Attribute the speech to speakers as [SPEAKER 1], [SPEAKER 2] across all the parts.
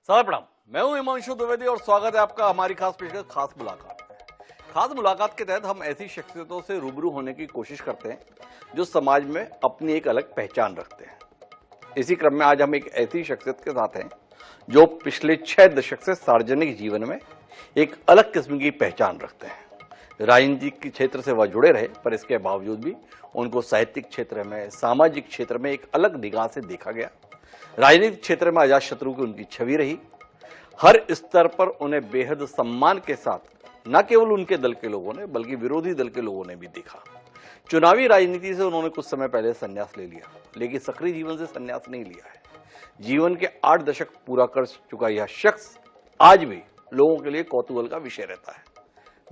[SPEAKER 1] सारा प्रणाम। मैं हूं हिमांशु द्विवेदी और स्वागत है आपका हमारी खास पेशकश खास मुलाकात में। खास मुलाकात के तहत हम ऐसी शख्सियतों से रूबरू होने की कोशिश करते हैं जो समाज में अपनी एक अलग पहचान रखते हैं। इसी क्रम में आज हम एक ऐसी शख्सियत के साथ हैं जो पिछले 6 दशक से सार्वजनिक जीवन में एक अलग किस्म की पहचान रखते हैं। राजनीति के क्षेत्र से वह जुड़े रहे, पर इसके बावजूद भी उनको साहित्यिक क्षेत्र में, सामाजिक क्षेत्र में एक अलग निगाह से देखा गया। राजनीतिक क्षेत्र में अजातशत्रु की उनकी छवि रही। हर स्तर पर उन्हें बेहद सम्मान के साथ न केवल उनके दल के लोगों ने बल्कि विरोधी दल के लोगों ने भी देखा। चुनावी राजनीति से उन्होंने कुछ समय पहले संन्यास ले लिया, लेकिन सक्रिय जीवन से संन्यास नहीं लिया है। जीवन के 8 दशक पूरा कर चुका यह शख्स आज भी लोगों के लिए कौतूहल का विषय रहता है।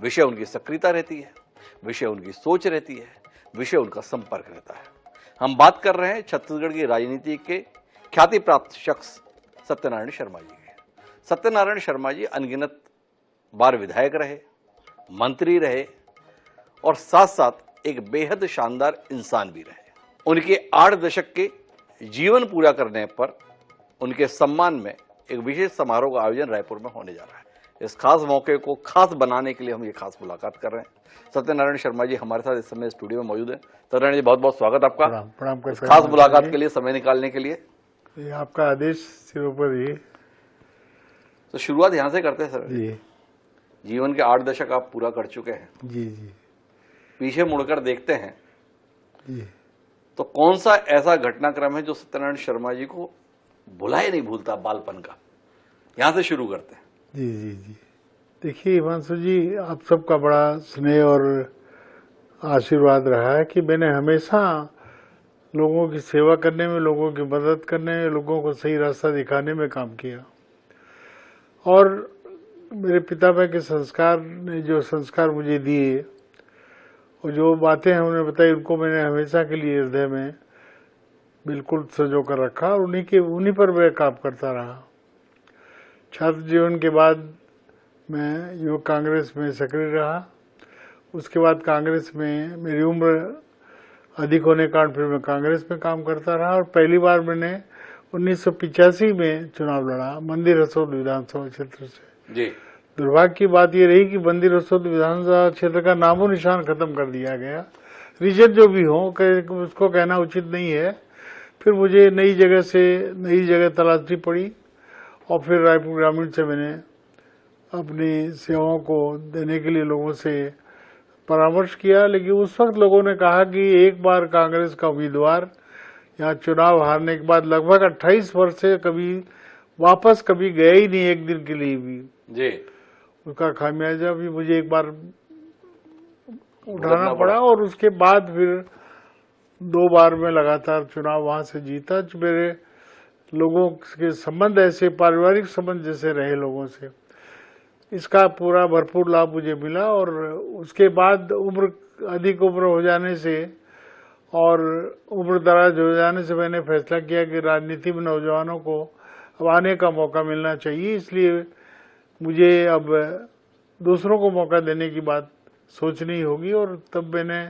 [SPEAKER 1] विषय उनकी सक्रियता रहती है, विषय उनकी सोच रहती है, विषय उनका संपर्क रहता है। हम बात कर रहे हैं छत्तीसगढ़ की राजनीति के ख्याति प्राप्त शख्स सत्यनारायण शर्मा जी के। सत्यनारायण शर्मा जी अनगिनत बार विधायक रहे, मंत्री रहे और साथ साथ एक बेहद शानदार इंसान भी रहे। उनके 8 दशक के जीवन पूरा करने पर उनके सम्मान में एक विशेष समारोह का आयोजन रायपुर में होने जा रहा है। इस खास मौके को खास बनाने के लिए हम ये खास मुलाकात कर रहे हैं। सत्यनारायण शर्मा जी हमारे साथ इस समय स्टूडियो में मौजूद है। सत्यनारायण जी, बहुत बहुत स्वागत आपका।
[SPEAKER 2] प्रणाम
[SPEAKER 1] खास मुलाकात के लिए समय निकालने के लिए।
[SPEAKER 2] ये आपका आदेश सिरों पर ही।
[SPEAKER 1] तो शुरुआत यहाँ से करते हैं सर
[SPEAKER 2] जी।
[SPEAKER 1] जीवन के 8 दशक आप पूरा कर चुके हैं।
[SPEAKER 2] जी जी।
[SPEAKER 1] पीछे मुड़कर देखते हैं
[SPEAKER 2] जी।
[SPEAKER 1] तो कौन सा ऐसा घटनाक्रम है जो सत्यनारायण शर्मा जी को भुलाए नहीं भूलता बालपन का? यहाँ से शुरू करते हैं।
[SPEAKER 2] जी जी जी। देखिए हिमांशु जी, आप सबका बड़ा स्नेह और आशीर्वाद रहा है कि मैंने हमेशा लोगों की सेवा करने में, लोगों की मदद करने में, लोगों को सही रास्ता दिखाने में काम किया। और मेरे पितामह के संस्कार ने जो संस्कार मुझे दिए और जो बातें हैं उन्हें बताई, उनको मैंने हमेशा के लिए हृदय में बिल्कुल संजो कर रखा और उन्हीं पर मैं काम करता रहा। छात्र जीवन के बाद मैं युवक कांग्रेस में सक्रिय रहा। उसके बाद कांग्रेस में मेरी उम्र अधिक होने के कारण फिर मैं कांग्रेस में काम करता रहा और पहली बार मैंने 1985 में चुनाव लड़ा मंदिर हसोद विधानसभा क्षेत्र से।
[SPEAKER 1] जी।
[SPEAKER 2] दुर्भाग्य की बात यह रही कि मंदिर हसोद विधानसभा क्षेत्र का नामो निशान खत्म कर दिया गया। रिजल्ट जो भी हो उसको कहना उचित नहीं है। फिर मुझे नई जगह तलाशनी पड़ी और फिर रायपुर ग्रामीण से मैंने अपनी सेवाओं को देने के लिए लोगों से परामर्श किया। लेकिन उस वक्त लोगों ने कहा कि एक बार कांग्रेस का उम्मीदवार यहाँ चुनाव हारने के बाद लगभग 28 वर्ष से वापस कभी गया ही नहीं, एक दिन के लिए भी।
[SPEAKER 1] जी।
[SPEAKER 2] उसका खामियाजा भी मुझे एक बार उठाना पड़ा और उसके बाद फिर 2 बार में लगातार चुनाव वहां से जीता। मेरे लोगों के संबंध ऐसे पारिवारिक संबंध जैसे रहे लोगों से, इसका पूरा भरपूर लाभ मुझे मिला। और उसके बाद अधिक उम्र हो जाने से और उम्र दराज हो जाने से मैंने फैसला किया कि राजनीति में नौजवानों को अब आने का मौका मिलना चाहिए। इसलिए मुझे अब दूसरों को मौका देने की बात सोचनी होगी और तब मैंने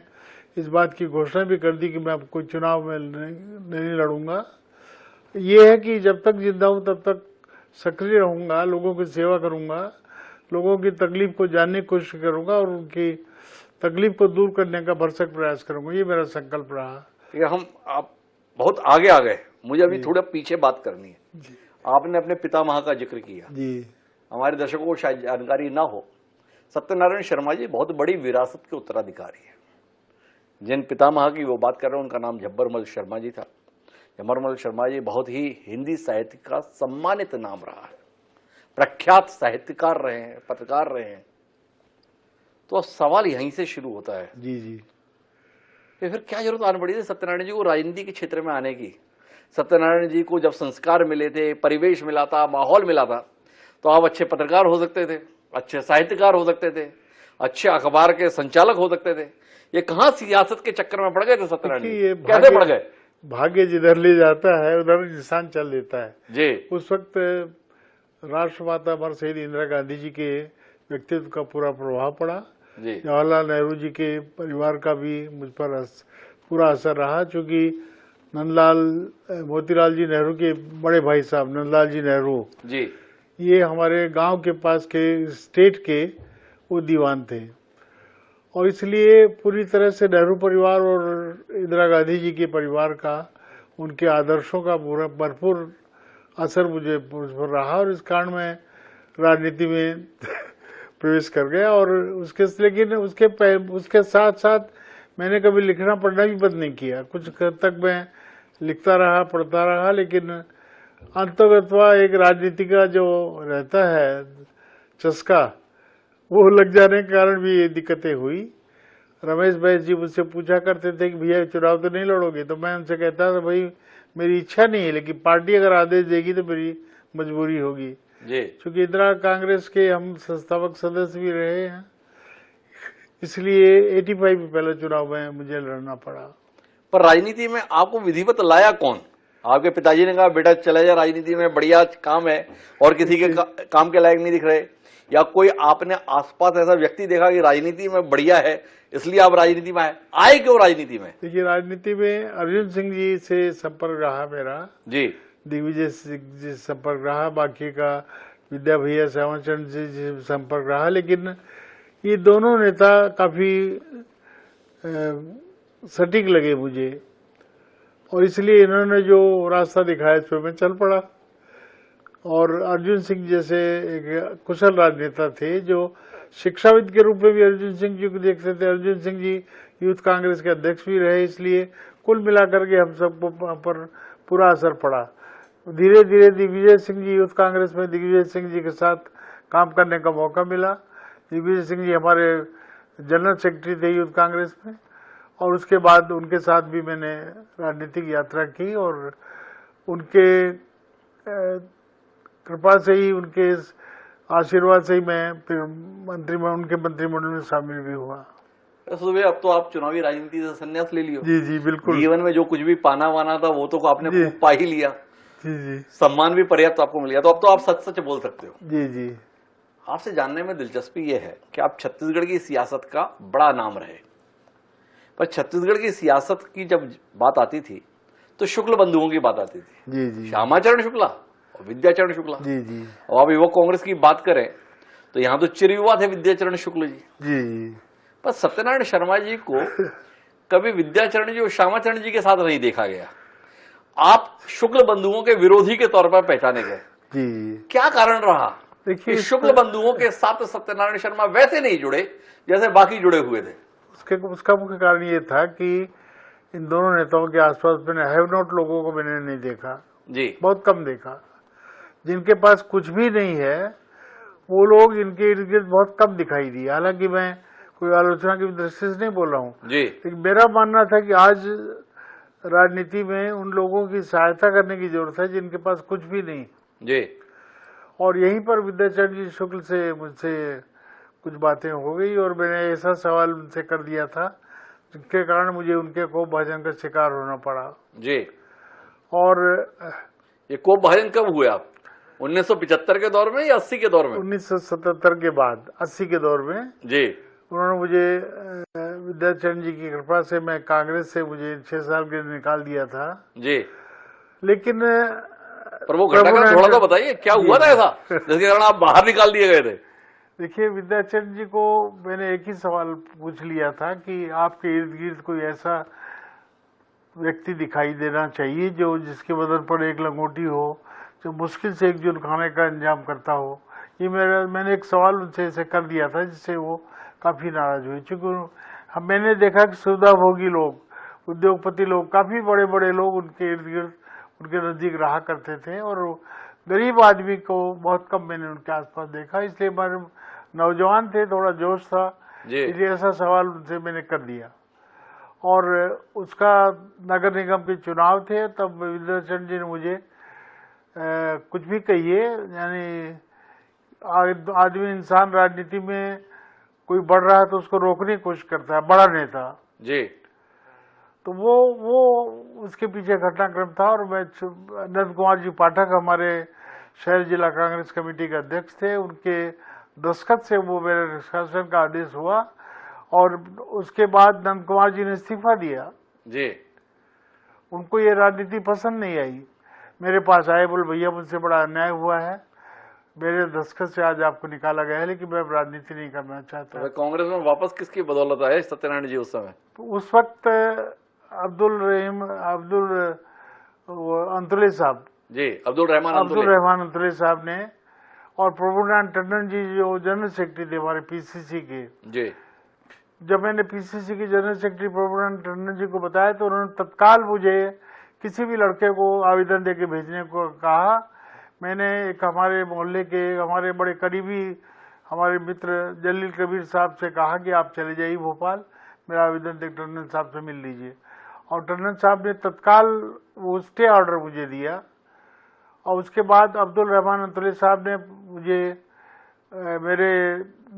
[SPEAKER 2] इस बात की घोषणा भी कर दी कि मैं अब कोई चुनाव में नहीं लड़ूंगा। ये है कि जब तक जिंदा हूं तब तक सक्रिय रहूंगा, लोगों की सेवा करूंगा, लोगों की तकलीफ को जानने की कोशिश करूंगा और उनकी तकलीफ को दूर करने का भरसक प्रयास करूंगा। ये मेरा संकल्प रहा।
[SPEAKER 1] आप बहुत आगे आ गए, मुझे अभी थोड़ा पीछे बात करनी है।
[SPEAKER 2] जी।
[SPEAKER 1] आपने अपने पितामह का जिक्र किया।
[SPEAKER 2] जी।
[SPEAKER 1] हमारे दर्शकों को शायद जानकारी ना हो, सत्यनारायण शर्मा जी बहुत बड़ी विरासत के उत्तराधिकारी है। जिन पितामह की वो बात कर रहे हैं उनका नाम झब्बरमल शर्मा जी था। झब्बरमल शर्मा जी बहुत ही हिंदी साहित्य का सम्मानित नाम रहा है, प्रख्यात साहित्यकार रहे हैं, पत्रकार रहे हैं। तो अब सवाल यहीं से शुरू होता है।
[SPEAKER 2] जी जी।
[SPEAKER 1] कि फिर क्या जरूरत आने पड़ी थी सत्यनारायण जी को राजनीति के क्षेत्र में आने की? सत्यनारायण जी को जब संस्कार मिले थे, परिवेश मिला था, माहौल मिला था, तो आप अच्छे पत्रकार हो सकते थे, अच्छे साहित्यकार हो सकते थे, अच्छे अखबार के संचालक हो सकते थे। ये कहाँ सियासत के चक्कर में पड़ गए थे सत्यनारायण जी? कैसे पड़ गए?
[SPEAKER 2] भाग्य जिधर ले जाता है उधर इंसान चल देता है।
[SPEAKER 1] जी।
[SPEAKER 2] उस वक्त राष्ट्रमाता हमारे शहीद इंदिरा गांधी जी के व्यक्तित्व का पूरा प्रभाव पड़ा। जवाहरलाल नेहरू जी के परिवार का भी मुझ पर पूरा असर रहा, चूंकि मोतीलाल जी नेहरू के बड़े भाई साहब नंदलाल जी नेहरू
[SPEAKER 1] जी
[SPEAKER 2] ये हमारे गांव के पास के स्टेट के वो दीवान थे, और इसलिए पूरी तरह से नेहरू परिवार और इंदिरा गांधी जी के परिवार का, उनके आदर्शों का भरपूर असर मुझे मुझ पर रहा, और इस कारण मैं राजनीति में प्रवेश कर गया। और लेकिन उसके साथ साथ मैंने कभी लिखना पढ़ना भी बंद नहीं किया। कुछ हद तक मैं लिखता रहा, पढ़ता रहा, लेकिन अंततः एक राजनीति का जो रहता है चस्का, वो लग जाने के कारण भी ये दिक्कतें हुई। रमेश भाई जी मुझसे पूछा करते थे कि भैया चुनाव तो नहीं लड़ोगे, तो मैं उनसे कहता था भाई मेरी इच्छा नहीं है, लेकिन पार्टी अगर आदेश देगी तो मेरी मजबूरी होगी जी, क्योंकि इंदिरा कांग्रेस के हम संस्थापक सदस्य भी रहे हैं, इसलिए 85 में पहला चुनाव में मुझे लड़ना पड़ा।
[SPEAKER 1] पर राजनीति में आपको विधिवत लाया कौन? आपके पिताजी ने कहा बेटा चले जा राजनीति में, बढ़िया काम है और किसी के काम के लायक नहीं दिख रहे, या कोई आपने आसपास ऐसा व्यक्ति देखा कि राजनीति में बढ़िया है इसलिए आप राजनीति में आए क्यों राजनीति में?
[SPEAKER 2] देखिए, राजनीति में अर्जुन सिंह जी से संपर्क रहा मेरा जी, दिग्विजय सिंह जी से संपर्क रहा, बाकी का विद्या भैया श्यामाचरण जी से संपर्क रहा, लेकिन ये दोनों नेता काफी सटीक लगे मुझे, और इसलिए इन्होंने जो रास्ता दिखाया इस पर मैं चल पड़ा। और अर्जुन सिंह जैसे एक कुशल राजनेता थे, जो शिक्षाविद के रूप में भी अर्जुन सिंह जी को देखते थे। अर्जुन सिंह जी यूथ कांग्रेस के अध्यक्ष भी रहे, इसलिए कुल मिलाकर के हम सबको पर पूरा असर पड़ा। धीरे धीरे दिग्विजय सिंह जी यूथ कांग्रेस में दिग्विजय सिंह जी के साथ काम करने का मौका मिला। दिग्विजय सिंह जी हमारे जनरल सेक्रेटरी थे यूथ कांग्रेस में, और उसके बाद उनके साथ भी मैंने राजनीतिक यात्रा की, और उनके कृपा से ही, उनके आशीर्वाद से ही मैं फिर उनके मंत्रिमंडल में शामिल भी हुआ।
[SPEAKER 1] सुबह अब तो आप चुनावी राजनीति से संन्यास ले लियो।
[SPEAKER 2] जी जी बिल्कुल।
[SPEAKER 1] जीवन में जो कुछ भी पाना वाना था वो तो आपने खूब पा ही लिया।
[SPEAKER 2] जी जी।
[SPEAKER 1] सम्मान भी पर्याप्त आपको मिल गया, तो अब तो आप सच सच बोल सकते हो।
[SPEAKER 2] जी जी।
[SPEAKER 1] आपसे जानने में दिलचस्पी ये है कि आप छत्तीसगढ़ की सियासत का बड़ा नाम रहे, पर छत्तीसगढ़ की सियासत की जब बात आती थी तो शुक्ल बंधुओं की बात आती थी।
[SPEAKER 2] जी जी।
[SPEAKER 1] श्यामाचरण शुक्ला और विद्याचरण शुक्ला।
[SPEAKER 2] जी जी।
[SPEAKER 1] और आप युवक कांग्रेस की बात करें तो यहाँ तो चिरयुवा थे विद्याचरण शुक्ल जी।
[SPEAKER 2] जी जी।
[SPEAKER 1] पर सत्यनारायण शर्मा जी को कभी विद्याचरण जी और श्यामाचरण जी के साथ नहीं देखा गया। आप शुक्ल बंधुओं के विरोधी के तौर पर पहचाने गए।
[SPEAKER 2] जी।
[SPEAKER 1] क्या कारण रहा? देखिए, शुक्ल बंधुओं के साथ सत्यनारायण शर्मा वैसे नहीं जुड़े जैसे बाकी जुड़े हुए थे।
[SPEAKER 2] उसका मुख्य कारण ये था कि इन दोनों नेताओं के आसपास मैंने हैव नॉट लोगों को मैंने नहीं देखा जी, बहुत कम देखा। जिनके पास कुछ भी नहीं है वो लोग इनके इर्द गिर्द बहुत कम दिखाई दिए। हालांकि मैं कोई आलोचना की दृष्टि से नहीं बोल रहा हूँ जी, लेकिन मेरा मानना था कि आज राजनीति में उन लोगों की सहायता करने की जरूरत है जिनके पास कुछ भी नहीं जी। और यहीं पर विद्याचरण जी शुक्ल से मुझसे कुछ बातें हो गई, और मैंने ऐसा सवाल उनसे कर दिया था जिसके कारण मुझे उनके कोप भाजन का शिकार होना पड़ा जी। और
[SPEAKER 1] ये कोप भाजन कब हुए आप? 1975 के दौर में या 80 के दौर में?
[SPEAKER 2] 1977 के बाद 80 के दौर में जी। उन्होंने मुझे विद्याचरण जी की कृपा से, मैं कांग्रेस से मुझे 6 साल के निकाल दिया था जी। लेकिन
[SPEAKER 1] पर वो घटना का थोड़ा तो बताइए, क्या हुआ था ऐसा जिसके कारण आप बाहर निकाल दिए गए थे?
[SPEAKER 2] देखिए, विद्याचरण जी को मैंने एक ही सवाल पूछ लिया था कि आपके इर्द गिर्द कोई ऐसा व्यक्ति दिखाई देना चाहिए जो जिसके बदन पर एक लंगोटी हो, जो मुश्किल से एक जुन खाने का इंतजाम करता हो। ये मैंने एक सवाल उनसे ऐसे कर दिया था जिससे वो काफी नाराज हुए, क्योंकि मैंने देखा कि सुविधाभोगी लोग, उद्योगपति लोग, काफी बड़े बड़े लोग उनके इर्द गिर्द उनके नजदीक रहा करते थे, और गरीब आदमी को बहुत कम मैंने उनके आसपास देखा। इसलिए हमारे नौजवान थे, थोड़ा जोश था, इसलिए ऐसा सवाल उनसे मैंने कर दिया। और उसका नगर निगम के चुनाव थे, तब विद्याचरण जी ने मुझे कुछ भी कहिए, यानी आदमी, इंसान राजनीति में कोई बढ़ रहा है तो उसको रोकने की कोशिश करता है, बड़ा नेता जी। तो वो उसके पीछे घटनाक्रम था। और मैं नंद कुमार जी पाठक हमारे शहर जिला कांग्रेस कमेटी के अध्यक्ष थे, उनके दस्तखत से वो मेरे निष्कासन का आदेश हुआ, और उसके बाद नंद कुमार जी ने इस्तीफा दिया जी। उनको ये राजनीति पसंद नहीं आई, मेरे पास आए, बोले भैया मुझसे बड़ा अन्याय हुआ है, मेरे दस्तखत से आज आपको निकाला गया है, लेकिन मैं अब राजनीति नहीं करना चाहता।
[SPEAKER 1] तो कांग्रेस में वापस किसकी बदौलत आए सत्यनारायण जी उस समय?
[SPEAKER 2] तो उस वक्त अंतुले साहब,
[SPEAKER 1] जी, अब्दुल रहमान
[SPEAKER 2] अंतुले साहब ने, और प्रभुनाथ टंडन जी जो जनरल सेक्रेटरी थे हमारे पीसीसी के,
[SPEAKER 1] जी,
[SPEAKER 2] जब मैंने पीसीसी के जनरल सेक्रेटरी प्रभुनाथ टंडन जी को बताया तो उन्होंने तत्काल मुझे किसी भी लड़के को आवेदन देके भेजने को कहा। मैंने एक हमारे मोहल्ले के हमारे बड़े करीबी हमारे मित्र जलील कबीर साहब से कहा कि आप चले जाइए भोपाल, मेरा आवेदन देख टंडन साहब से मिल लीजिए, और टंडन साहब ने तत्काल वो स्टे ऑर्डर मुझे दिया। और उसके बाद अब्दुल रहमान अंतुले साहब ने मुझे मेरे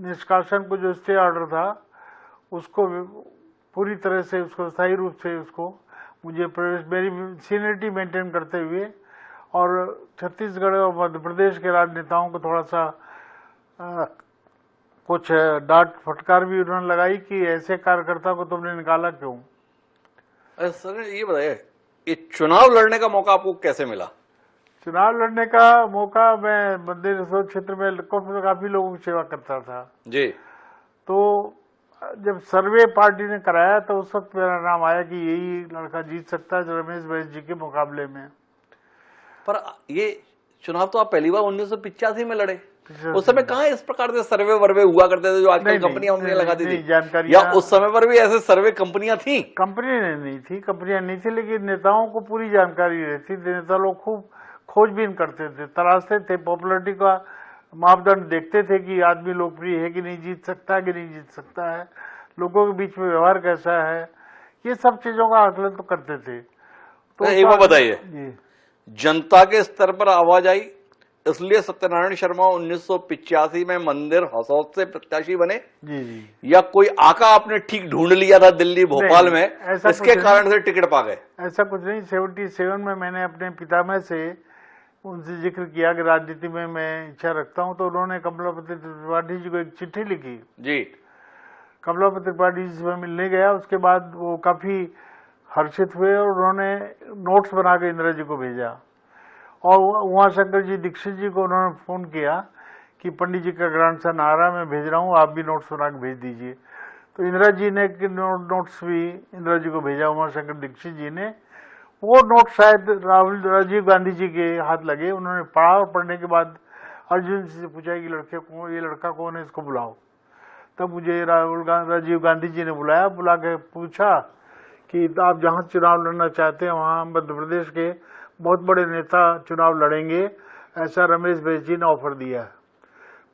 [SPEAKER 2] निष्कासन को जो स्टे ऑर्डर था उसको पूरी तरह से उसको स्थायी रूप से उसको मुझे मेरी सीनियरिटी मेंटेन करते हुए, और छत्तीसगढ़ और मध्य प्रदेश के राजनेताओं को थोड़ा सा कुछ डांट फटकार भी उन्होंने लगाई कि ऐसे कार्यकर्ता को तुमने निकाला क्यों।
[SPEAKER 1] सर ये बताइए, ये चुनाव लड़ने का मौका आपको कैसे मिला?
[SPEAKER 2] चुनाव लड़ने का मौका, मैं मंदिर रसोई क्षेत्र में काफी लोगों की सेवा करता था
[SPEAKER 1] जी।
[SPEAKER 2] तो जब सर्वे पार्टी ने कराया तो उस वक्त मेरा नाम आया कि यही लड़का जीत सकता है रमेश बैस जी के मुकाबले में।
[SPEAKER 1] पर ये चुनाव तो आप पहली बार 1985 में लड़े, उस समय कहाँ इस प्रकार से सर्वे वर्वे हुआ करते थे जो आजकल कंपनियां लगाती थी?
[SPEAKER 2] जानकारी
[SPEAKER 1] या उस समय पर भी ऐसे सर्वे कंपनियां थी?
[SPEAKER 2] कंपनियां नहीं थी, लेकिन नेताओं को पूरी जानकारी रहती थी। नेता लोग खूब खोजबीन करते थे, तलाशते थे, पॉपुलरिटी का मापदंड देखते थे कि आदमी लोकप्रिय है कि नहीं, जीत सकता है कि नहीं जीत सकता है, लोगों के बीच में व्यवहार कैसा है, ये सब चीजों का आकलन तो करते थे।
[SPEAKER 1] तो एक बात बताइए, जनता के स्तर पर आवाज आई इसलिए सत्यनारायण शर्मा 1985 में मंदिर हसौद से प्रत्याशी बने?
[SPEAKER 2] जी।
[SPEAKER 1] या कोई आका आपने ठीक ढूंढ लिया था दिल्ली भोपाल में, इसके कारण से टिकट पा गए?
[SPEAKER 2] ऐसा कुछ नहीं। 77 में मैंने अपने पितामह से उनसे जिक्र किया कि राजनीति में मैं इच्छा रखता हूं, तो उन्होंने कमलापति त्रिपाठी जी को एक चिट्ठी लिखी
[SPEAKER 1] जी।
[SPEAKER 2] कमलापति त्रिपाठी जी से मिलने गया, उसके बाद वो काफी हर्षित हुए और उन्होंने नोट्स बना के इंदिरा जी को भेजा, और उमाशंकर जी दीक्षित जी को उन्होंने फोन किया कि पंडित जी का ग्रैंडसन आ रहा है, मैं भेज रहा हूँ, आप भी नोट्स बना के भेज दीजिए। तो इंदिरा जी ने नोट्स भी इंदिरा जी को भेजा, उमाशंकर दीक्षित जी ने। वो नोट शायद राजीव गांधी जी के हाथ लगे, उन्होंने पढ़ा, और पढ़ने के बाद अर्जुन जी से पूछा कि ये लड़का कौन है, इसको बुलाओ। तब मुझे राजीव गांधी जी ने बुलाया, बुला के पूछा कि आप जहाँ चुनाव लड़ना चाहते हैं वहाँ मध्य प्रदेश के बहुत बड़े नेता चुनाव लड़ेंगे, ऐसा रमेश बैस जी ने ऑफर दिया है।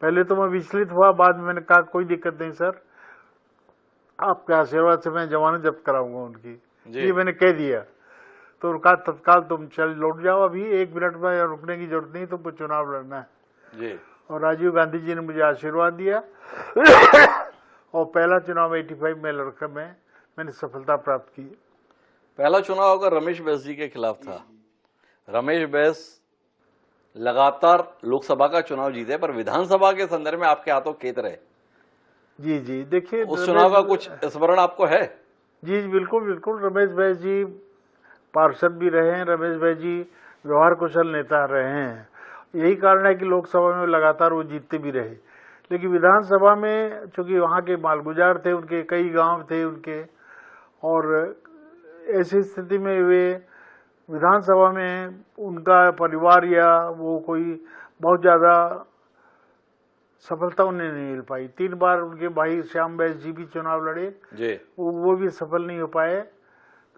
[SPEAKER 2] पहले तो मैं विचलित हुआ, बाद में मैंने कहा कोई दिक्कत नहीं सर, आपके आशीर्वाद से मैं जमानत जब्त कराऊंगा उनकी, ये मैंने कह दिया। तो उनका तत्काल तुम चल लौट जाओ, अभी 1 मिनट में रुकने की जरूरत नहीं, तुमको चुनाव लड़ना है
[SPEAKER 1] जी।
[SPEAKER 2] और राजीव गांधी जी ने मुझे आशीर्वाद दिया और पहला चुनाव 85 में लड़कर मैंने सफलता प्राप्त की।
[SPEAKER 1] पहला चुनाव होगा रमेश बैस जी के खिलाफ था। रमेश बैस लगातार लोकसभा का चुनाव जीते, पर विधानसभा के संदर्भ में आपके हाथों खेत रहे।
[SPEAKER 2] जी देखिए,
[SPEAKER 1] उस चुनाव का कुछ स्मरण आपको है?
[SPEAKER 2] जी बिल्कुल। रमेश बैस जी पार्षद भी रहे हैं, रमेश बैस जी व्यवहार कुशल नेता रहे हैं, यही कारण है कि लोकसभा में लगातार वो जीतते भी रहे। लेकिन विधानसभा में चूंकि वहाँ के मालगुजार थे, उनके कई गांव थे उनके, और ऐसी स्थिति में वे विधानसभा में उनका परिवार या वो कोई बहुत ज्यादा सफलता उन्हें नहीं मिल पाई। 3 बार उनके भाई श्याम बैस जी भी चुनाव लड़े जी, वो भी सफल नहीं हो पाए।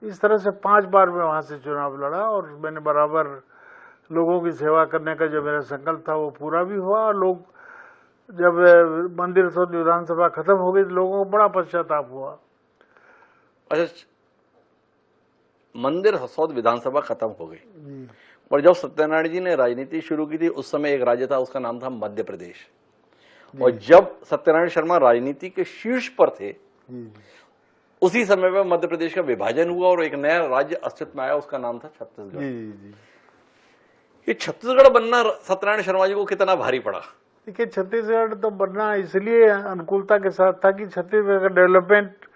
[SPEAKER 2] इस तरह से 5 बार मैं वहां से चुनाव लड़ा, और मैंने बराबर लोगों की सेवा करने का जो मेरा संकल्प था वो पूरा भी हुआ। और लोग जब मंदिर सौद विधानसभा खत्म हो गई तो लोगों को बड़ा पश्चाताप हुआ।
[SPEAKER 1] अच्छा, मंदिर हसौद विधानसभा खत्म हो गई, और जब सत्यनारायण जी ने राजनीति शुरू की थी उस समय एक राज्य था, उसका नाम था मध्य प्रदेश। और जब सत्यनारायण शर्मा राजनीति के शीर्ष पर थे उसी समय में मध्य प्रदेश का विभाजन हुआ और एक नया राज्य अस्तित्व में आया, उसका नाम था छत्तीसगढ़। ये छत्तीसगढ़ बनना सत्यनारायण शर्मा जी को कितना भारी पड़ा?
[SPEAKER 2] देखिए, छत्तीसगढ़ तो बनना इसलिए अनुकूलता के साथ था कि छत्तीसगढ़ का डेवलपमेंट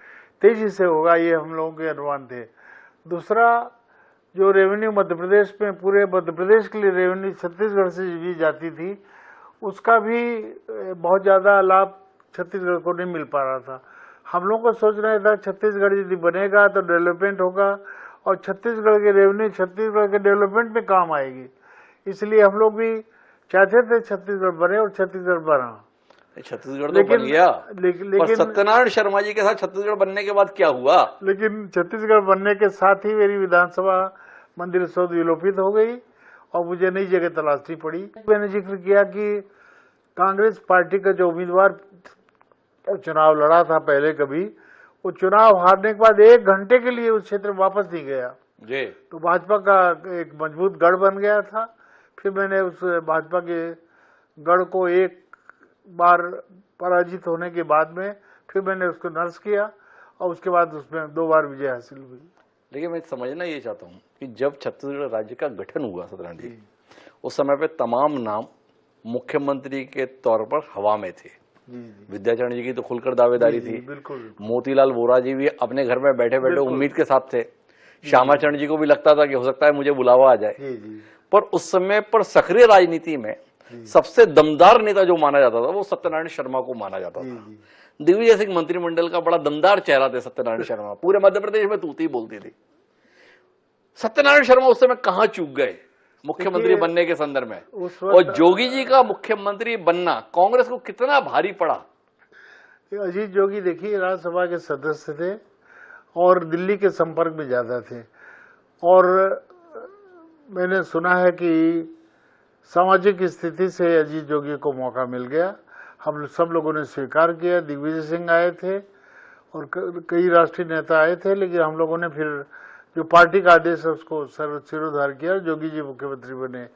[SPEAKER 2] तेजी से होगा, ये हम लोगों के अनुमान थे। दूसरा, जो रेवेन्यू मध्य प्रदेश में, पूरे मध्य प्रदेश के लिए रेवेन्यू छत्तीसगढ़ से भी जाती थी, उसका भी बहुत ज्यादा लाभ छत्तीसगढ़ को नहीं मिल पा रहा था। हम लोग को सोच रहे था छत्तीसगढ़ यदि बनेगा तो डेवलपमेंट होगा और छत्तीसगढ़ के रेवेन्यू छत्तीसगढ़ के डेवलपमेंट में काम आएगी, इसलिए हम लोग भी चाहते थे छत्तीसगढ़ बने और छत्तीसगढ़ बना।
[SPEAKER 1] छत्तीसगढ़ तो बन गया,
[SPEAKER 2] लेकिन
[SPEAKER 1] पर सत्यनारायण शर्मा जी के साथ छत्तीसगढ़ बनने के बाद क्या हुआ?
[SPEAKER 2] लेकिन छत्तीसगढ़ बनने के साथ ही मेरी विधानसभा मंदिर सौध विलोपित हो गई और मुझे नई जगह तलाशनी पड़ी। मैंने जिक्र किया कि कांग्रेस पार्टी का जो उम्मीदवार चुनाव लड़ा था पहले कभी, वो चुनाव हारने के बाद 1 घंटे के लिए उस क्षेत्र में वापस नहीं गया
[SPEAKER 1] जी।
[SPEAKER 2] तो भाजपा का एक मजबूत गढ़ बन गया था। फिर मैंने उस भाजपा के गढ़ को एक बार पराजित होने के बाद में फिर मैंने उसको नर्स किया और उसके बाद उसमें 2 बार विजय हासिल हुई।
[SPEAKER 1] लेकिन मैं समझना ये चाहता हूँ कि जब छत्तीसगढ़ राज्य का गठन हुआ सत्यनारायण जी, उस समय पे तमाम नाम मुख्यमंत्री के तौर पर हवा में थे। विद्याचरण जी की तो खुलकर दावेदारी थी,
[SPEAKER 2] बिल्कुल।
[SPEAKER 1] मोतीलाल वोरा जी भी अपने घर में बैठे बैठे उम्मीद के साथ थे। श्यामाचरण जी को भी लगता था कि हो सकता है मुझे बुलावा आ जाए। पर उस समय पर सक्रिय राजनीति में सबसे दमदार नेता जो माना जाता था वो सत्यनारायण शर्मा को माना जाता था। दिग्विजय सिंह मंत्रिमंडल का बड़ा दमदार चेहरा थे सत्यनारायण शर्मा, पूरे मध्य प्रदेश में तूती बोलती थी। सत्यनारायण शर्मा उस समय कहां चूक गए मुख्यमंत्री बनने के संदर्भ में, और जोगी जी का मुख्यमंत्री बनना कांग्रेस को कितना भारी पड़ा?
[SPEAKER 2] अजीत जोगी देखिए राज्यसभा के सदस्य थे और दिल्ली के संपर्क में ज्यादा थे, और मैंने सुना है कि सामाजिक स्थिति से अजीत जोगी को मौका मिल गया। हम सब लोगों ने स्वीकार किया। दिग्विजय सिंह आए थे और कई राष्ट्रीय नेता आए थे, लेकिन हम लोगों ने फिर जो पार्टी का आदेश है उसको सिरोधार किया, जोगी जी मुख्यमंत्री बने।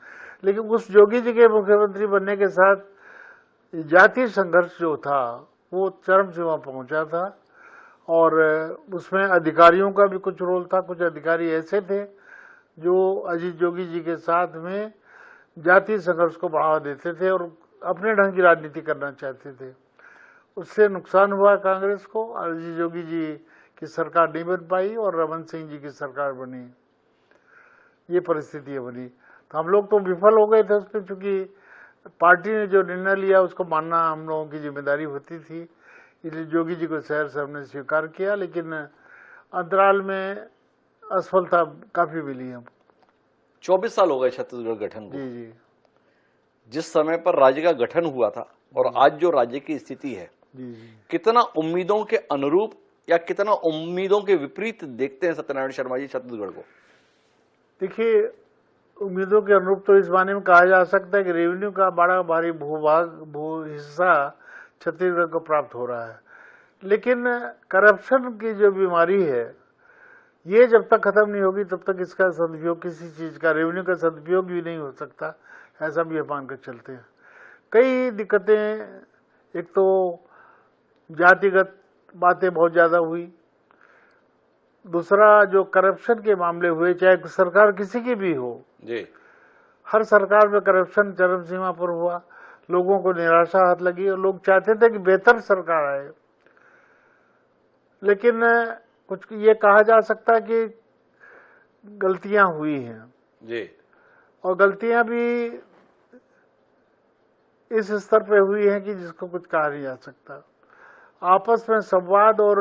[SPEAKER 2] लेकिन उस जोगी जी के मुख्यमंत्री बनने के साथ जातीय संघर्ष जो था वो चरम सीमा पहुंचा था, और उसमें अधिकारियों का भी कुछ रोल था। कुछ अधिकारी ऐसे थे जो अजीत जोगी जी के साथ में जातीय संघर्ष को बढ़ावा देते थे और अपने ढंग की राजनीति करना चाहते थे। उससे नुकसान हुआ कांग्रेस को। अजीत जोगी जी की सरकार नहीं बन पाई और रमन सिंह जी की सरकार बनी, ये परिस्थिति बनी। तो हम लोग तो विफल हो गए थे उसमें, चूंकि पार्टी ने जो निर्णय लिया उसको मानना हम लोगों की जिम्मेदारी होती थी, इसलिए जोगी जी को शहर से हमने स्वीकार किया। लेकिन अंतराल में असफलता काफी मिली हमको।
[SPEAKER 1] 24 साल हो गए छत्तीसगढ़ गठन को।
[SPEAKER 2] जी।
[SPEAKER 1] जिस समय पर राज्य का गठन हुआ था और आज जो राज्य की स्थिति है, कितना उम्मीदों के अनुरूप या कितना उम्मीदों के विपरीत देखते हैं सत्यनारायण शर्मा जी छत्तीसगढ़ को?
[SPEAKER 2] देखिए, उम्मीदों के अनुरूप तो इस माने में कहा जा सकता है कि रेवेन्यू का बड़ा भारी भू हिस्सा छत्तीसगढ़ को प्राप्त हो रहा है, लेकिन करप्शन की जो बीमारी है ये जब तक खत्म नहीं होगी तब तक इसका सदुपयोग, किसी चीज का रेवेन्यू का सदुपयोग भी नहीं हो सकता, ऐसा भी मानकर चलते हैं। कई दिक्कतें, एक तो जातिगत बातें बहुत ज्यादा हुई, दूसरा जो करप्शन के मामले हुए, चाहे सरकार किसी की भी हो
[SPEAKER 1] जी,
[SPEAKER 2] हर सरकार में करप्शन चरम सीमा पर हुआ। लोगों को निराशा हाथ लगी और लोग चाहते थे कि बेहतर सरकार आए, लेकिन कुछ ये कहा जा सकता है कि गलतियां हुई हैं
[SPEAKER 1] जी, और
[SPEAKER 2] गलतियां भी इस स्तर पे हुई हैं कि जिसको कुछ कहा नहीं जा सकता। आपस में संवाद और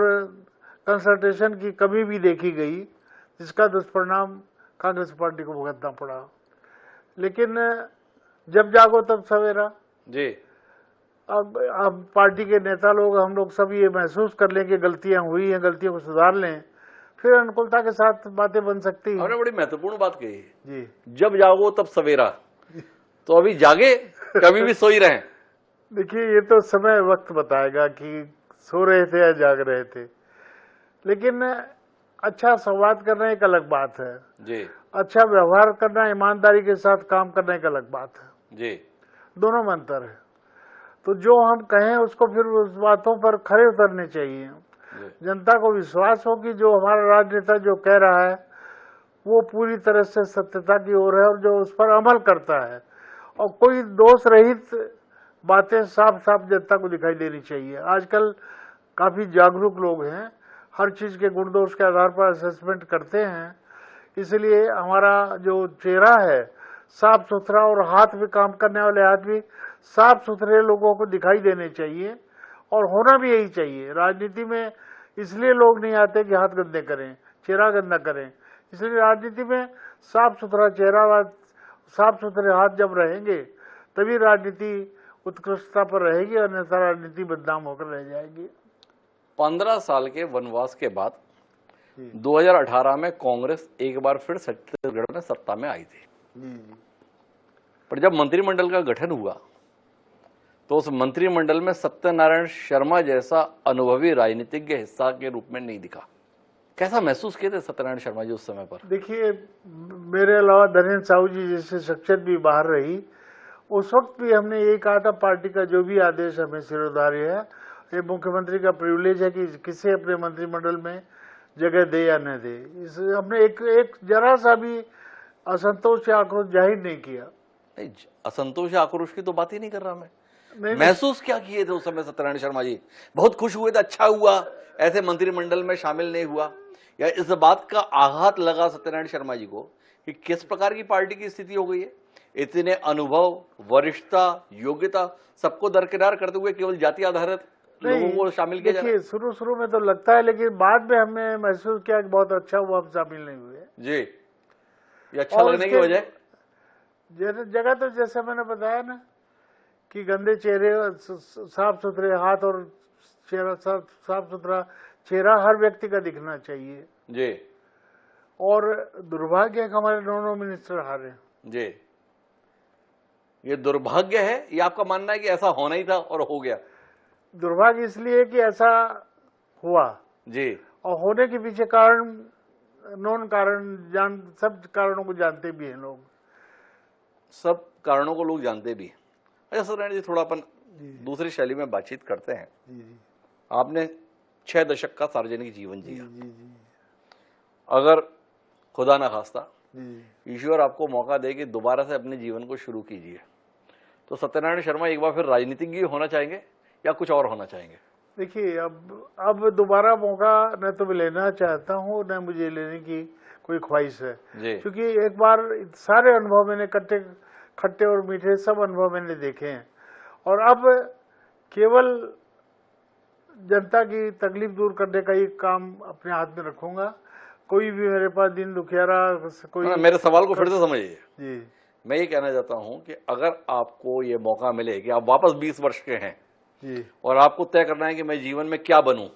[SPEAKER 2] कंसल्टेशन की कमी भी देखी गई, जिसका दुष्परिणाम कांग्रेस पार्टी को भुगतना पड़ा। लेकिन जब जागो तब सवेरा
[SPEAKER 1] जी।
[SPEAKER 2] अब पार्टी के नेता लोग, हम लोग सब ये महसूस कर लें कि गलतियां हुई हैं, गलतियों को सुधार लें, फिर अनुकूलता के साथ बातें बन सकती हैं।
[SPEAKER 1] आपने बड़ी महत्वपूर्ण बात कही
[SPEAKER 2] जी,
[SPEAKER 1] जब जागो तब सवेरा। तो अभी जागे, कभी भी सोई रहे?
[SPEAKER 2] देखिए, ये तो समय वक्त बताएगा कि सो रहे थे या जाग रहे थे, लेकिन अच्छा संवाद करना एक अलग बात है
[SPEAKER 1] जी,
[SPEAKER 2] अच्छा व्यवहार करना, ईमानदारी के साथ काम करना एक अलग बात है
[SPEAKER 1] जी,
[SPEAKER 2] दोनों में अंतर है। तो जो हम कहें उसको फिर उस बातों पर खरे उतरने चाहिए। जनता को विश्वास हो कि जो हमारा राजनेता जो कह रहा है वो पूरी तरह से सत्यता की ओर है और जो उस पर अमल करता है, और कोई दोष रहित बातें साफ साफ जनता को दिखाई देनी चाहिए। आजकल काफी जागरूक लोग हैं, हर चीज के गुण दोष के आधार पर असेसमेंट करते हैं, इसलिए हमारा जो चेहरा है साफ सुथरा, और हाथ भी, काम करने वाले हाथ भी साफ सुथरे लोगों को दिखाई देने चाहिए, और होना भी यही चाहिए। राजनीति में इसलिए लोग नहीं आते कि हाथ गंदे करें, चेहरा गंदा करें। इसलिए राजनीति में साफ सुथरा चेहरा व साफ सुथरे हाथ जब रहेंगे तभी राजनीति उत्कृष्टता पर रहेगी, अन्यथा राजनीति बदनाम होकर रह जाएगी।
[SPEAKER 1] 15 साल के वनवास के बाद 2018 में कांग्रेस एक बार फिर छत्तीसगढ़ में सत्ता में आई थी। पर जब मंत्रिमंडल का गठन हुआ तो उस मंत्रिमंडल में सत्यनारायण शर्मा जैसा अनुभवी राजनीतिज्ञ हिस्सा के रूप में नहीं दिखा। कैसा महसूस किए थे सत्यनारायण शर्मा जी उस समय पर? देखिए,
[SPEAKER 2] मेरे अलावा धनेन्द्र साहू जी जैसे शख्सियत भी बाहर रही, उस वक्त भी हमने यही कहा था, पार्टी का जो भी आदेश हमें सिरोधार्य है, ये मुख्यमंत्री का प्रिविलेज है कि किसे अपने मंत्रिमंडल में जगह दे या न दे। इस हमने एक जरा सा भी असंतोष या आक्रोश जाहिर नहीं किया।
[SPEAKER 1] नहीं, असंतोष या आक्रोश की तो बात ही नहीं कर रहा मैं। महसूस क्या किए थे उस समय सत्यनारायण शर्मा जी? बहुत खुश हुए थे, अच्छा हुआ ऐसे मंत्रिमंडल में शामिल नहीं हुआ, या इस बात का आघात लगा सत्यनारायण शर्मा जी को कि किस प्रकार की पार्टी की स्थिति हो गई है? इतने अनुभव, वरिष्ठता, योग्यता सबको दरकिनार करते हुए केवल जाति आधारित लोगों को शामिल किया जा रहा है।
[SPEAKER 2] शुरू में तो लगता है, लेकिन बाद में हमने महसूस किया कि बहुत अच्छा हुआ हम शामिल नहीं हुए
[SPEAKER 1] जी। ये अच्छा लगने की वजह
[SPEAKER 2] जगह तो जैसे मैंने बताया ना कि गंदे चेहरे, साफ सुथरे हाथ और चेहरा, साफ सुथरा चेहरा हर व्यक्ति का दिखना चाहिए
[SPEAKER 1] जी।
[SPEAKER 2] और दुर्भाग्य है कि हमारे दोनों मिनिस्टर हारे
[SPEAKER 1] जी। ये दुर्भाग्य है, ये आपका मानना है कि ऐसा होना ही था और हो गया?
[SPEAKER 2] दुर्भाग्य इसलिए कि ऐसा हुआ
[SPEAKER 1] जी,
[SPEAKER 2] और होने के पीछे कारण, नॉन कारण, सब कारणों को जानते भी हैं लोग,
[SPEAKER 1] सब कारणों को लोग जानते भी हैं। अच्छा सत्यनारायण जी, थोड़ा अपन दूसरी शैली में बातचीत करते हैं। आपने 6 दशक का सार्वजनिक जीवन जिया। अगर खुदा ना खास्ता ईश्वर आपको मौका दे कि दोबारा से अपने जीवन को शुरू कीजिए, तो सत्यनारायण शर्मा एक बार फिर राजनीतिज्ञ होना चाहेंगे या कुछ और होना चाहेंगे?
[SPEAKER 2] देखिए, अब दोबारा मौका न तो मैं लेना चाहता हूँ, न मुझे लेने की कोई ख्वाहिश है, क्योंकि एक बार सारे अनुभव मैंने खट्टे और मीठे सब अनुभव मैंने देखे हैं, और अब केवल जनता की तकलीफ दूर करने का ही काम अपने हाथ में रखूंगा। कोई भी मेरे पास दिन दुखियारा कोई,
[SPEAKER 1] मेरे सवाल को फिर से समझिए
[SPEAKER 2] जी।
[SPEAKER 1] मैं ये कहना चाहता हूं कि अगर आपको ये मौका मिले कि आप वापस 20 वर्ष के हैं
[SPEAKER 2] जी,
[SPEAKER 1] और आपको तय करना है कि मैं जीवन में क्या बनूं,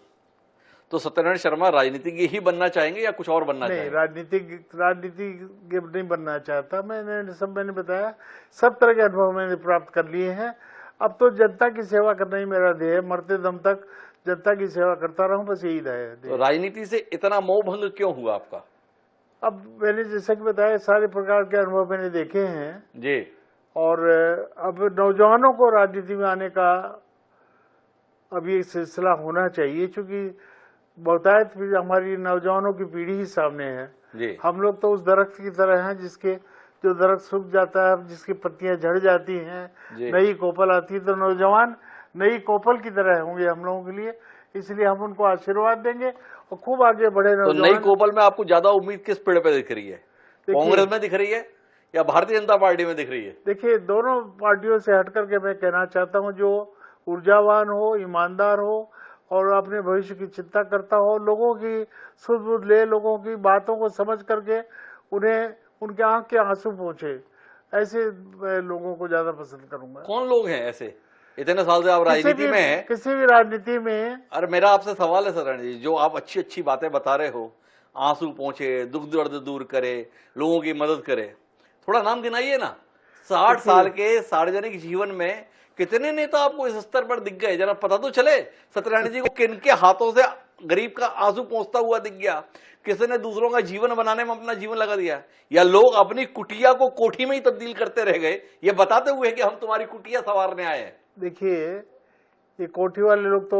[SPEAKER 1] तो सत्यनारायण शर्मा राजनीतिज्ञ ही बनना चाहेंगे या कुछ और बनना चाहेंगे?
[SPEAKER 2] राजनीतिज्ञ नहीं बनना चाहता। मैंने बताया, सब तरह के अनुभव मैंने प्राप्त कर लिए हैं। अब तो जनता की सेवा करना ही मेरा ध्येय है, मरते दम तक जनता की सेवा करता रहूं, बस यही ध्येय है।
[SPEAKER 1] तो राजनीति से इतना मोह भंग क्यों हुआ आपका?
[SPEAKER 2] अब मैंने जैसा कि बताया, सारे प्रकार के अनुभव मैंने देखे हैं
[SPEAKER 1] जी,
[SPEAKER 2] और अब नौजवानों को राजनीति में आने का अब ये सिलसिला होना चाहिए, क्योंकि बहुतायत हमारी नौजवानों की पीढ़ी ही सामने है
[SPEAKER 1] जी।
[SPEAKER 2] हम लोग तो उस दरख्त की तरह हैं जो दरख्त सूख जाता है, जिसकी पत्तियां झड़ जाती हैं, नई कोपल आती है, तो नौजवान नई कोपल की तरह होंगे हम लोगों के लिए। इसलिए हम उनको आशीर्वाद देंगे और खूब आगे बढ़े।
[SPEAKER 1] तो नई कोपल में आपको ज्यादा उम्मीद किस पेड़ पे दिख रही है? कांग्रेस में दिख रही है या भारतीय जनता पार्टी में दिख रही है? देखिए, दोनों पार्टियों से हट करके मैं कहना चाहता हूँ, जो ऊर्जावान हो, ईमानदार हो और अपने भविष्य की चिंता करता हो, लोगों की सुध बुध ले, लोगों की बातों को समझ करके उन्हें उनके आंख के आंसू पहुंचे, ऐसे लोगों को ज्यादा पसंद करूंगा। कौन लोग हैं ऐसे? इतने साल से आप राजनीति में हैं। किसी भी राजनीति में। अरे मेरा आपसे सवाल है सरण जी, जो आप अच्छी अच्छी बातें बता रहे हो, आंसू पहुंचे, दुख दर्द दूर करे, लोगों की मदद करे, थोड़ा नाम गिनाइए ना। 60 साल के सार्वजनिक जीवन में कितने नेता आपको इस स्तर पर दिख गए? जरा पता तो चले सत्यनारायण जी को किनके हाथों से गरीब का आंसू पहुंचता हुआ दिख गया, किसी दूसरों का जीवन बनाने में अपना जीवन लगा दिया, या लोग अपनी कुटिया को कोठी में ही तब्दील करते रह गए, ये बताते हुए कि हम तुम्हारी कुटिया संवारने आए हैं। देखिए, ये कोठी वाले लोग तो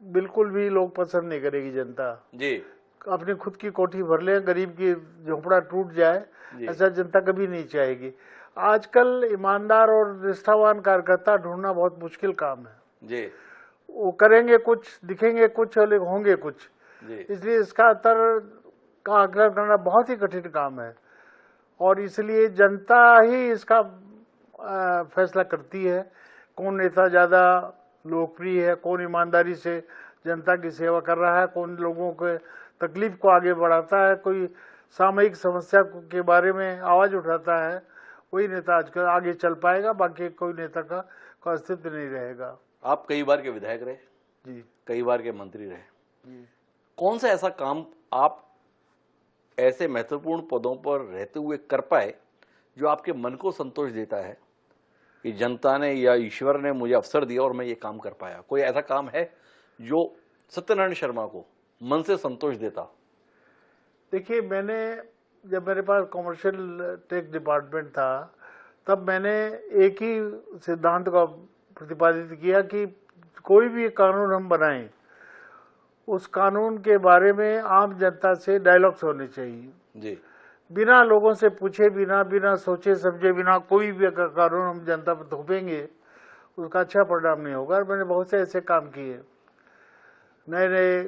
[SPEAKER 1] बिल्कुल भी लोग पसंद नहीं करेगी जनता जी। अपनी खुद की कोठी भर ले, गरीब की झोपड़ा टूट जाए, ऐसा जनता कभी नहीं चाहेगी। आजकल ईमानदार और निष्ठावान कार्यकर्ता ढूंढना बहुत मुश्किल काम है जी। वो करेंगे कुछ, दिखेंगे कुछ और होंगे कुछ जी। इसलिए इसका अंतर का आकलन करना बहुत ही कठिन काम है
[SPEAKER 2] और इसलिए जनता ही इसका फैसला करती है कौन नेता ज्यादा लोकप्रिय है, कौन ईमानदारी से जनता की सेवा कर रहा है, कौन लोगों के तकलीफ को आगे बढ़ाता है, कोई सामयिक समस्या के बारे में आवाज उठाता है, वही नेता आजकल आगे चल पाएगा, बाकी कोई नेता का अस्तित्व नहीं रहेगा।
[SPEAKER 1] आप कई बार के विधायक रहे
[SPEAKER 2] जी,
[SPEAKER 1] कई बार के मंत्री रहे
[SPEAKER 2] जी।
[SPEAKER 1] कौन सा ऐसा काम आप ऐसे महत्वपूर्ण पदों पर रहते हुए कर पाए जो आपके मन को संतोष देता है कि जनता ने या ईश्वर ने मुझे अवसर दिया और मैं ये काम कर पाया? कोई ऐसा काम है जो सत्यनारायण शर्मा को मन से संतोष देता?
[SPEAKER 2] देखिए, मैंने जब मेरे पास कॉमर्शियल टैक्स डिपार्टमेंट था तब मैंने एक ही सिद्धांत का प्रतिपादित किया कि कोई भी कानून हम बनाएं उस कानून के बारे में आम जनता से डायलॉग्स होने चाहिए
[SPEAKER 1] जी।
[SPEAKER 2] बिना लोगों से पूछे, बिना सोचे समझे, बिना कोई भी अगर कानून हम जनता पर थोपेंगे उसका अच्छा परिणाम नहीं होगा। और मैंने बहुत से ऐसे काम किए, नए नए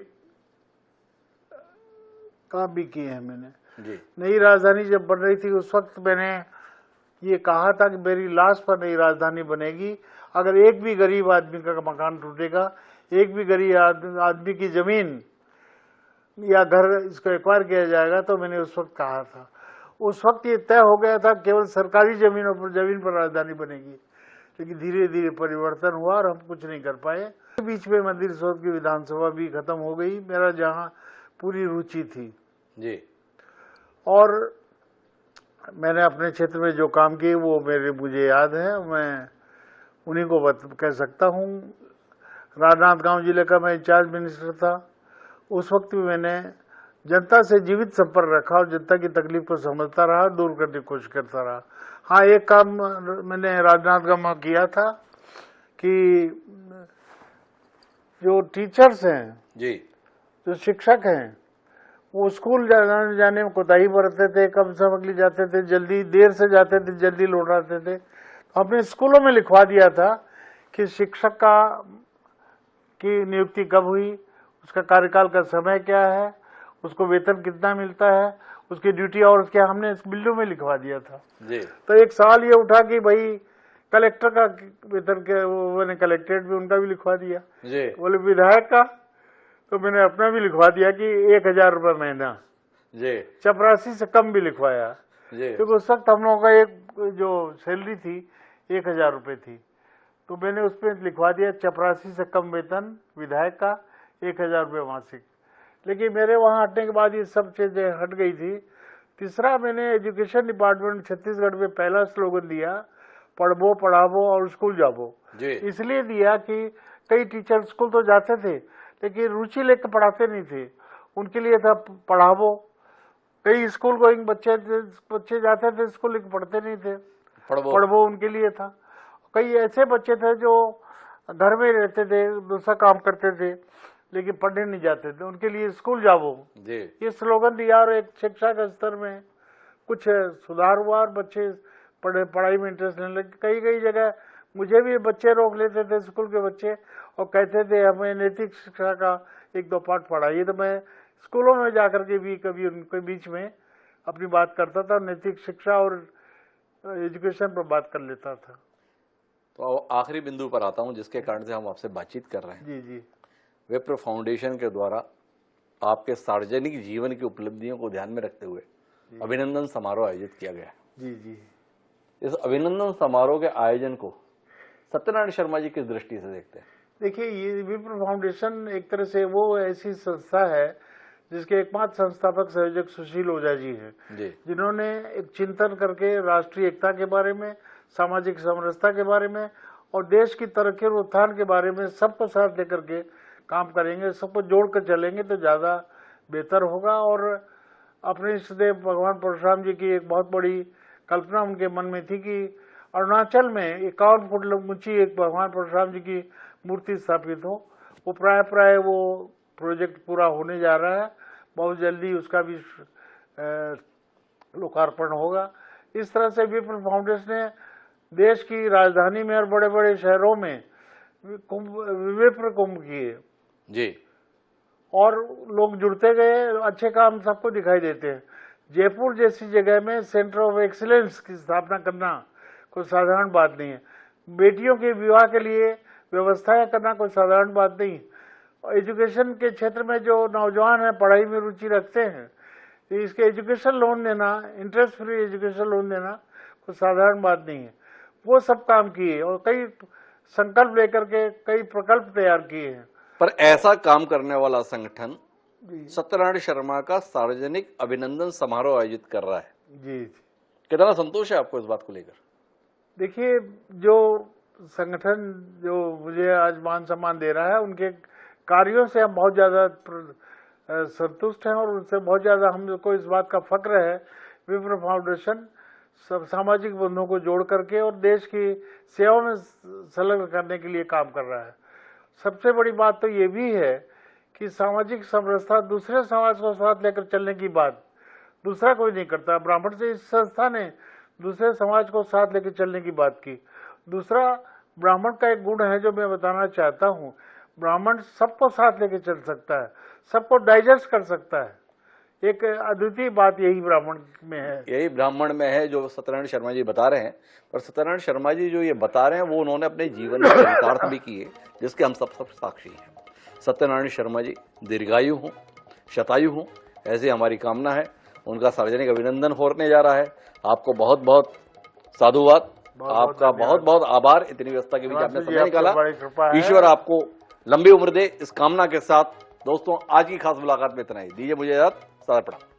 [SPEAKER 2] काम भी किए हैं मैंने।
[SPEAKER 1] जी।
[SPEAKER 2] नई राजधानी जब बन रही थी उस वक्त मैंने ये कहा था कि मेरी लाश पर नई राजधानी बनेगी अगर एक भी गरीब आदमी का मकान टूटेगा, एक भी गरीब आदमी की जमीन या घर इसको एक्वायर किया जाएगा। तो मैंने उस वक्त कहा था, उस वक्त ये तय हो गया था केवल सरकारी जमीन पर राजधानी बनेगी। लेकिन धीरे धीरे परिवर्तन हुआ और हम कुछ नहीं कर पाए। बीच में मंदिर शोध की विधानसभा भी खत्म हो गई, मेरा जहाँ पूरी रुचि थी
[SPEAKER 1] जी।
[SPEAKER 2] और मैंने अपने क्षेत्र में जो काम किए वो मुझे याद है, मैं उन्हीं को कह सकता हूँ। राजनांदगांव जिले का मैं इंचार्ज मिनिस्टर था, उस वक्त भी मैंने जनता से जीवित संपर्क रखा और जनता की तकलीफ को समझता रहा, दूर करने की कोशिश करता रहा। हाँ, एक काम मैंने राजनांदगांव में किया था कि जो टीचर्स हैं जी, जो शिक्षक हैं, वो स्कूल जाने में कोताही बरतते थे, कम समय के लिए जाते थे, जल्दी देर से जाते थे, जल्दी लौट आते थे। हमने स्कूलों में लिखवा दिया था कि शिक्षक की नियुक्ति कब हुई, उसका कार्यकाल का समय क्या है, उसको वेतन कितना मिलता है, उसकी ड्यूटी आवर्स क्या, हमने इस बिल्डों में लिखवा दिया था जी। तो एक सवाल ये उठा कि भाई कलेक्टर का वेतन के, मैंने कलेक्ट्रेट में उनका भी लिखवा दिया जी। बोले विधायक का, तो मैंने अपना भी लिखवा दिया कि 1000 रुपये महीना जी, चपरासी से कम भी लिखवाया जी। क्योंकि उस वक्त हम लोगों का एक जो सैलरी थी 1000 रुपये थी, तो मैंने उसमें लिखवा दिया चपरासी से कम वेतन विधायक का 1000 रुपये मासिक। लेकिन मेरे वहाँ हटने के बाद ये सब चीजें हट गई थी। तीसरा, मैंने एजुकेशन डिपार्टमेंट छत्तीसगढ़ में पहला स्लोगन दिया, पढ़बो पढ़ाबो और स्कूल जाबो। इसलिए दिया कि कई टीचर स्कूल तो जाते थे लेकिन रुचि लेकर पढ़ाते नहीं थे, उनके लिए था पढ़ाबो। कई स्कूल गोइंग बच्चे जाते थे स्कूल लेकिन पढ़ते नहीं थे, पढ़बो उनके लिए था। कई ऐसे बच्चे थे जो घर में रहते थे, दूसरा काम करते थे लेकिन पढ़ने नहीं जाते थे, उनके लिए स्कूल जाओ जी। ये स्लोगन दिया और एक शिक्षा के स्तर में कुछ सुधार हुआ और बच्चे पढ़ाई में इंटरेस्ट लेने लगे। कई जगह मुझे भी बच्चे रोक लेते थे, स्कूल के बच्चे, और कहते थे हमें नैतिक शिक्षा का 1-2 पाठ पढ़ाइए। तो मैं स्कूलों में जाकर के भी कभी उनके बीच में अपनी बात करता था, नैतिक शिक्षा और एजुकेशन पर बात कर लेता था।
[SPEAKER 1] तो आखिरी बिंदु पर आता हूँ जिसके कारण से हम आपसे बातचीत कर रहे हैं।
[SPEAKER 2] जी जी।
[SPEAKER 1] विप्र फाउंडेशन के द्वारा आपके सार्वजनिक जीवन की उपलब्धियों को ध्यान में रखते हुए अभिनंदन समारोह आयोजित किया गया है।
[SPEAKER 2] जी जी।
[SPEAKER 1] इस अभिनंदन समारोह के आयोजन को सत्यनारायण शर्मा जी किस दृष्टि से देखते हैं?
[SPEAKER 2] देखिए, ये विप्र फाउंडेशन एक तरह से वो ऐसी संस्था है जिसके एकमात्र संस्थापक संयोजक सुशील ओझा जी हैं, जिन्होंने एक चिंतन करके राष्ट्रीय एकता के बारे में, सामाजिक समरसता के बारे में और देश की तरक्की और उत्थान के बारे में सबको साथ लेकर के काम करेंगे, सबको जोड़कर चलेंगे तो ज्यादा बेहतर होगा। और अपने इष्टदेव भगवान परशुराम जी की एक बहुत बड़ी कल्पना उनके मन में थी कि अरुणाचल में 51 फुट ऊंची एक भगवान परशुराम जी की मूर्ति स्थापित हो। वो प्राय वो प्रोजेक्ट पूरा होने जा रहा है, बहुत जल्दी उसका भी लोकार्पण होगा। इस तरह से विप्र फाउंडेशन ने देश की राजधानी में और बड़े बड़े शहरों में विप्र कुंभ किए जी, और लोग जुड़ते गए, अच्छे काम सबको दिखाई देते हैं। जयपुर जैसी जगह में सेंटर ऑफ एक्सीलेंस की स्थापना करना कोई साधारण बात नहीं है। बेटियों के विवाह के लिए व्यवस्थाएं करना कोई साधारण बात नहीं। एजुकेशन के क्षेत्र में जो नौजवान हैं, पढ़ाई में रुचि रखते हैं, तो इसके एजुकेशन लोन देना, इंटरेस्ट फ्री एजुकेशन लोन देना कोई साधारण बात नहीं है। वो सब काम किए और कई संकल्प लेकर के कई प्रकल्प तैयार किए हैं।
[SPEAKER 1] पर ऐसा काम करने वाला संगठन सत्यनारायण शर्मा का सार्वजनिक अभिनंदन समारोह आयोजित कर रहा है।
[SPEAKER 2] जी,
[SPEAKER 1] कितना संतोष है आपको इस बात को लेकर?
[SPEAKER 2] देखिए, जो संगठन जो मुझे आज मान सम्मान दे रहा है, उनके कार्यों से हम बहुत ज्यादा संतुष्ट हैं और उनसे बहुत ज्यादा हमको इस बात का फक्र है। विप्र फाउंडेशन सब सामाजिक बंधों को जोड़ करके और देश की सेवा में संलग्न करने के लिए काम कर रहा है। सबसे बड़ी बात तो ये भी है कि सामाजिक समरसता, दूसरे समाज को साथ लेकर चलने की बात दूसरा कोई नहीं करता। ब्राह्मण से इस संस्था ने दूसरे समाज को साथ लेकर चलने की बात की। दूसरा, ब्राह्मण का एक गुण है जो मैं बताना चाहता हूँ, ब्राह्मण सबको साथ लेकर चल सकता है, सबको डाइजेस्ट कर सकता है। एक अद्वितीय बात यही ब्राह्मण में है,
[SPEAKER 1] यही ब्राह्मण में है जो सत्यनारायण शर्मा जी बता रहे हैं। पर सत्यनारायण शर्मा जी जो ये बता रहे हैं वो उन्होंने अपने जीवन में चरितार्थ भी किए, जिसके हम सब साक्षी हैं। सत्यनारायण शर्मा जी दीर्घायु हों, शतायु हों, ऐसी हमारी कामना है। उनका सार्वजनिक अभिनंदन होने जा रहा है। आपको बहुत बहुत साधुवाद, आपका बहुत बहुत आभार। इतनी व्यवस्था के बीच आपने समय निकाला। ईश्वर आपको लंबी उम्र दे, इस कामना के साथ। दोस्तों, आज की खास मुलाकात में इतना ही। दीजिए मुझे इजाजत। सदा प्रणाम।